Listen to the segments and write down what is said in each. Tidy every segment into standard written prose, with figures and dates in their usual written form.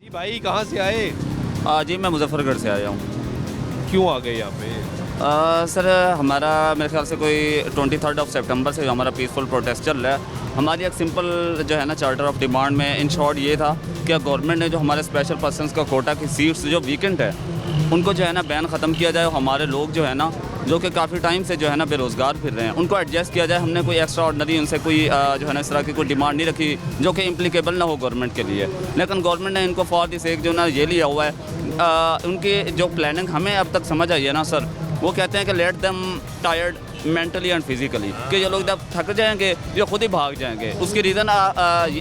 भाई कहाँ से आए? जी मैं मुजफ्फरगढ़ से आया हूँ। क्यों आ गए यहाँ पे? सर हमारा मेरे ख्याल से कोई 23 सितंबर से हमारा पीसफुल प्रोटेस्ट चल रहा है। हमारी एक सिंपल जो है ना चार्टर ऑफ डिमांड में इन शॉर्ट ये था कि गवर्नमेंट ने जो हमारे स्पेशल पर्सनस का कोटा की सीट्स जो वीकेंड है उनको जो है ना बैन ख़त्म किया जाए। हमारे लोग जो है ना जो कि काफ़ी टाइम से जो है ना बेरोज़गार फिर रहे हैं उनको एडजस्ट किया जाए। हमने कोई एक्स्ट्रा ऑर्डनरी उनसे कोई जो है ना इस तरह की कोई डिमांड नहीं रखी जो कि इम्प्लीकेबल ना हो गवर्नमेंट के लिए, लेकिन गवर्नमेंट ने इनको फॉर दिस एक जो ना ये लिया हुआ है। उनकी जो प्लानिंग हमें अब तक समझ आई है ना सर, वो कहते हैं कि let them tired mentally and physically, कि ये लोग जब थक जाएंगे ये खुद ही भाग जाएंगे। उसकी रीज़न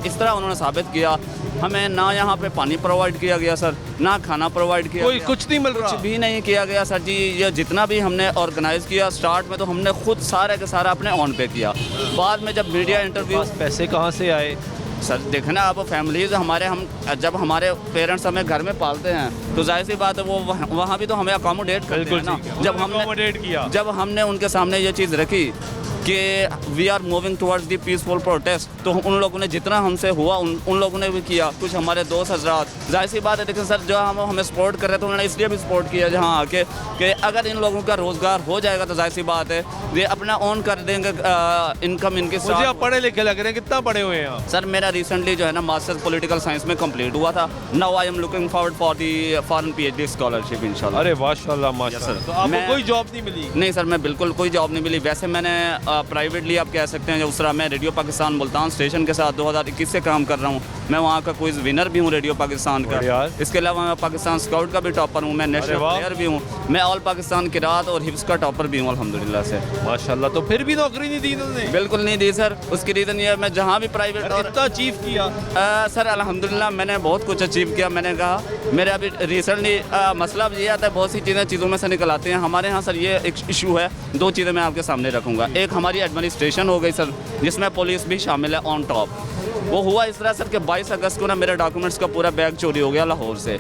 इस तरह उन्होंने साबित किया, हमें ना यहाँ पे पानी प्रोवाइड किया गया सर, ना खाना प्रोवाइड किया कोई गया, कुछ नहीं मिल रहा। कुछ भी नहीं किया गया सर जी। ये जितना भी हमने ऑर्गेनाइज़ किया स्टार्ट में तो हमने खुद सारे के सारा अपने ऑन पे किया। बाद में जब मीडिया इंटरव्यू, पैसे कहाँ से आए? सर देखना आप फैमिलीज हमारे, हम जब हमारे पेरेंट्स हमें घर में पालते हैं तो जाहिर सी बात है वो वहाँ भी तो हमें अकोमोडेट करते हैं ना। जब हमने उनके सामने ये चीज़ रखी कि we are moving towards the peaceful protest, तो उन लोगों ने जितना हमसे हुआ उन लोगों ने भी किया। कुछ हमारे दोस्त हजरात, जाहिर सी बात है लेकिन सर जो हमें सपोर्ट कर रहे थे उन्होंने इसलिए भी सपोर्ट किया जहाँ आके कि अगर इन लोगों का रोज़गार हो जाएगा तो जाहिर सी बात है ये अपना ऑन कर देंगे इनकम इनके मुझे आप पढ़े लिखे लग रहे हैं, कितना पढ़े हुए हैं आप? सर मेरा रिसेंटली जो है ना मास्टर्स पॉलिटिकल साइंस में कंप्लीट हुआ था। Now I am looking forward for the foreign PhD scholarship इंशाल्लाह। अरे माशाल्लाह माशाल्लाह। तो आपको कोई जॉब नहीं मिली? नहीं सर, मैं बिल्कुल कोई जॉब नहीं मिली। वैसे मैंने प्राइवेटली आप कह सकते हैं उस तरह मैं रेडियो पाकिस्तान मुल्तान स्टेशन के साथ 2021 से काम कर रहा हूँ। मैं वहाँ का क्विज विनर भी हूँ रेडियो पाकिस्तान का। इसके अलावा मैं पाकिस्तान स्काउट का भी टॉपर हूँ, मैं नेशनल प्लेयर भी हूँ, मैं ऑल पाकिस्तान किरात और हिफ्स का टॉपर भी हूँ अल्हम्दुलिल्लाह से। माशाल्लाह। तो फिर भी नौकरी नहीं दी इन्होंने? बिल्कुल नहीं दी सर। उसकी रीज़न ये है मैं जहाँ भी प्राइवेट और कितना अचीव किया? सर अल्हम्दुलिल्लाह मैंने बहुत कुछ अचीव किया। मैंने कहा मेरे अभी रिसेंटली मसला ये आता है बहुत सी चीज़ों में से निकल आती हैं हमारे यहाँ सर। ये एक इशू है, दो चीज़ें मैं आपके सामने रखूँगा। एक हमारी एडमिनिस्ट्रेशन हो गई सर जिसमें पुलिस भी शामिल है ऑन टॉप। वो हुआ इस तरह सर कि 22 अगस्त को ना मेरे डॉक्यूमेंट्स का पूरा बैग चोरी हो गया लाहौर से।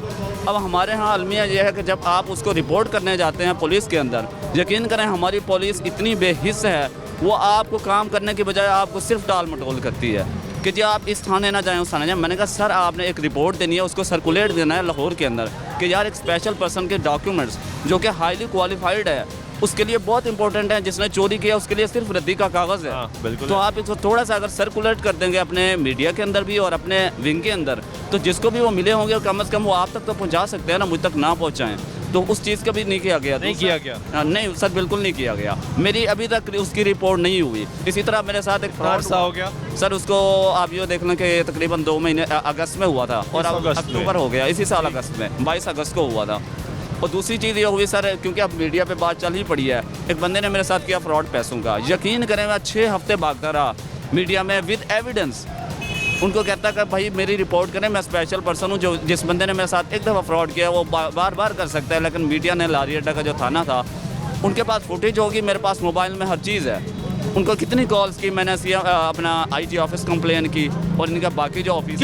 अब हमारे यहाँ अलमिया ये है कि जब आप उसको रिपोर्ट करने जाते हैं पुलिस के अंदर, यकीन करें हमारी पुलिस इतनी बेहिस है, वो आपको काम करने के बजाय आपको सिर्फ टाल मटोल करती है कि जी आप इस थाने ना जाएं उस थाने जाएं। मैंने कहा सर आपने एक रिपोर्ट देनी है, उसको सर्कुलेट देना है लाहौर के अंदर कि यार एक स्पेशल पर्सन के डॉक्यूमेंट्स जो कि हाईली क्वालिफाइड है उसके लिए बहुत इंपॉर्टेंट है, जिसने चोरी किया उसके लिए सिर्फ रद्दी का कागज़ है। बिल्कुल। तो आप इसको थोड़ा सा अगर सर्कुलेट कर देंगे अपने मीडिया के अंदर भी और अपने विंग के अंदर, तो जिसको भी वो मिले होंगे कम से कम वो आप तक तो पहुंचा सकते हैं ना, मुझ तक ना पहुंचाएं। तो उस चीज़ का भी नहीं किया गया। नहीं किया गया? नहीं सर बिल्कुल नहीं किया गया। मेरी अभी तक उसकी रिपोर्ट नहीं हुई। इसी तरह मेरे साथ एक फ्रॉड सा हो गया सर, उसको आप ये देख लें कि तकरीबन 2 महीने अगस्त में हुआ था और अब अक्टूबर हो गया, इसी साल अगस्त में 22 अगस्त को हुआ था। और दूसरी चीज़ ये हुई सर, क्योंकि अब मीडिया पे बात चल ही पड़ी है, एक बंदे ने मेरे साथ किया फ्रॉड पैसों का। यकीन करें मैं 6 हफ्ते भागता रहा मीडिया में विद एविडेंस। उनको कहता कि भाई मेरी रिपोर्ट करें, मैं स्पेशल पर्सन हूँ। जो जिस बंदे ने मेरे साथ एक दफ़ा फ्रॉड किया वो बार बार कर सकता है, लेकिन मीडिया ने लारी अड्डा का जो थाना था उनके पास फुटेज होगी, मेरे पास मोबाइल में हर चीज़ है। उनको कितनी कॉल्स की मैंने अपना IG ऑफिस कंप्लेन की और इनका बाकी जो ऑफिस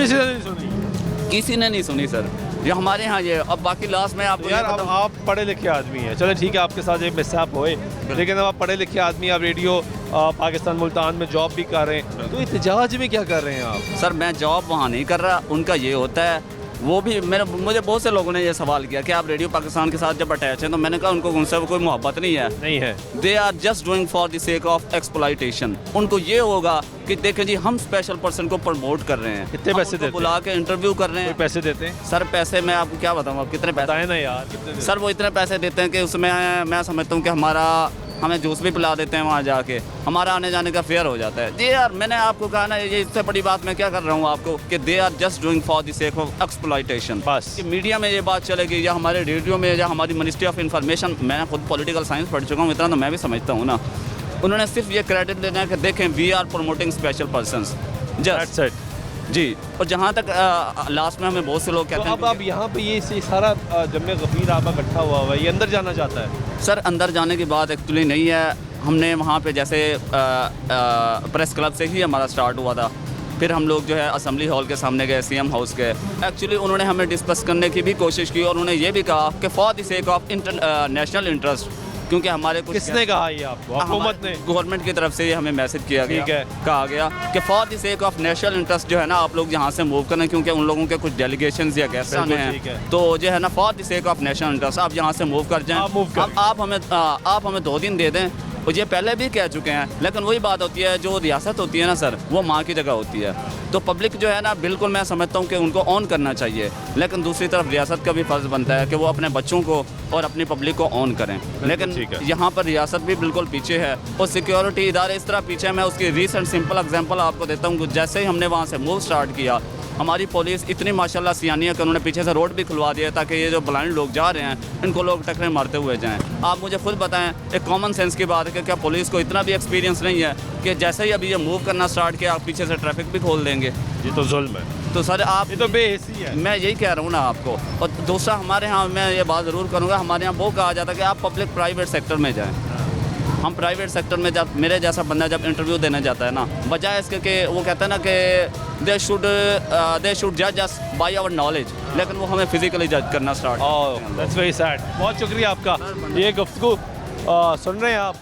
किसी ने नहीं सुनी सर। ये हमारे यहाँ ये अब बाकी लास्ट में आपको यार आप पढ़े लिखे आदमी हैं, चलो ठीक है आपके साथ एक मिसहैप होए, लेकिन अब आप पढ़े लिखे आदमी, आप रेडियो पाकिस्तान मुल्तान में जॉब भी कर रहे हैं, तो एहतजाज में क्या कर रहे हैं आप? सर मैं जॉब वहाँ नहीं कर रहा, उनका ये होता है वो भी मुझे बहुत से लोगों ने ये सवाल किया कि आप रेडियो पाकिस्तान के साथ जब अटैच हैं, तो मैंने कहा उनको उनसे कोई मोहब्बत नहीं है। They are just doing for the sake of exploitation. उनको ये होगा कि देखें जी हम स्पेशल पर्सन को प्रमोट कर रहे हैं, कितने पैसे देते हैं? बुला के इंटरव्यू कर रहे हैं। पैसे देते हैं सर? पैसे मैं आपको क्या बताऊँ, आप कितने पैसे बताएं ना यार। सर वो इतने पैसे देते हैं कि उसमें मैं समझता हूँ कि हमें जूस भी पिला देते हैं वहाँ जाके, हमारा आने जाने का फेयर हो जाता है। जी यार मैंने आपको कहा ना, ये इससे बड़ी बात मैं क्या कर रहा हूँ आपको कि they are just doing for the sake of exploitation. बस कि मीडिया में ये बात चलेगी या हमारे रेडियो में या हमारी मिनिस्ट्री ऑफ इंफॉर्मेशन, मैं खुद पॉलिटिकल साइंस पढ़ चुका हूँ, इतना तो मैं भी समझता हूँ ना। उन्होंने सिर्फ ये क्रेडिट देना है कि देखें we are promoting special persons just जी। और जहाँ तक लास्ट में हमें बहुत से लोग कहते हैं अब यहाँ पे ये सारा जम्मे गफीर आपका इकट्ठा हुआ है, ये अंदर जाना चाहता है? सर अंदर जाने की बात एक्चुअली नहीं है। हमने वहाँ पे जैसे प्रेस क्लब से ही हमारा स्टार्ट हुआ था, फिर हम लोग जो है असेंबली हॉल के सामने गए, CM हाउस के। एक्चुअली उन्होंने हमें डिस्कस करने की भी कोशिश की और उन्होंने ये भी कहा कि for the sake of national interest क्योंकि हमारे कुछ किसने कहा ये आपको? हुकूमत ने? गवर्नमेंट की तरफ से ये हमें मैसेज किया ठीक गया, है। कहा गया कि for the sake of national interest जो है ना आप लोग यहाँ से मूव करें, क्योंकि उन लोगों के कुछ डेलीगेशंस या गेस्ट आने बिल्कुल ठीक हैं, है। तो जो है ना for the sake of national interest आप यहाँ से मूव कर जाएं। आप move करें। अब आप हमें 2 दिन दे दें। और ये पहले भी कह चुके हैं, लेकिन वही बात होती है, जो रियासत होती है ना सर, वो माँ की जगह होती है। तो पब्लिक जो है ना, बिल्कुल मैं समझता हूँ कि उनको ऑन करना चाहिए, लेकिन दूसरी तरफ रियासत का भी फ़र्ज़ बनता है कि वो अपने बच्चों को और अपनी पब्लिक को ऑन करें। लेकिन ठीक है। यहाँ पर रियासत भी बिल्कुल पीछे है और सिक्योरिटी इदारे इस तरह पीछे हैं। मैं उसकी रीसेंट सिंपल एग्जांपल आपको देता हूँ। जैसे ही हमने वहाँ से मूव स्टार्ट किया, हमारी पुलिस इतनी माशाल्लाह सियानी है कि उन्होंने पीछे से रोड भी खुलवा दिया ताकि ये जो ब्लाइंड लोग जा रहे हैं इनको लोग टक्करें मारते हुए जाएं। आप मुझे खुद बताएं, एक कॉमन सेंस की बात है कि क्या पुलिस को इतना भी एक्सपीरियंस नहीं है कि जैसे ही अभी ये मूव करना स्टार्ट किया आप पीछे से ट्रैफिक भी खोल देंगे? ये तो जुल्म है, तो सर आप ये तो बेहिसी है। मैं यही कह रहा हूँ ना आपको। और दूसरा, हमारे यहाँ मैं ये बात ज़रूर करूँगा, हमारे यहाँ वो कहा जाता है कि आप पब्लिक प्राइवेट सेक्टर में जाएँ। हम प्राइवेट सेक्टर में जब मेरे जैसा बंदा जब इंटरव्यू देने जाता है ना, बजाय इसके कि वो कहता है ना कि दे शुड जज अस बाय आवर नॉलेज, लेकिन वो हमें फिजिकली जज करना स्टार्ट। That's very sad. बहुत शुक्रिया आपका। ये गुफ्तगू सुन रहे हैं आप,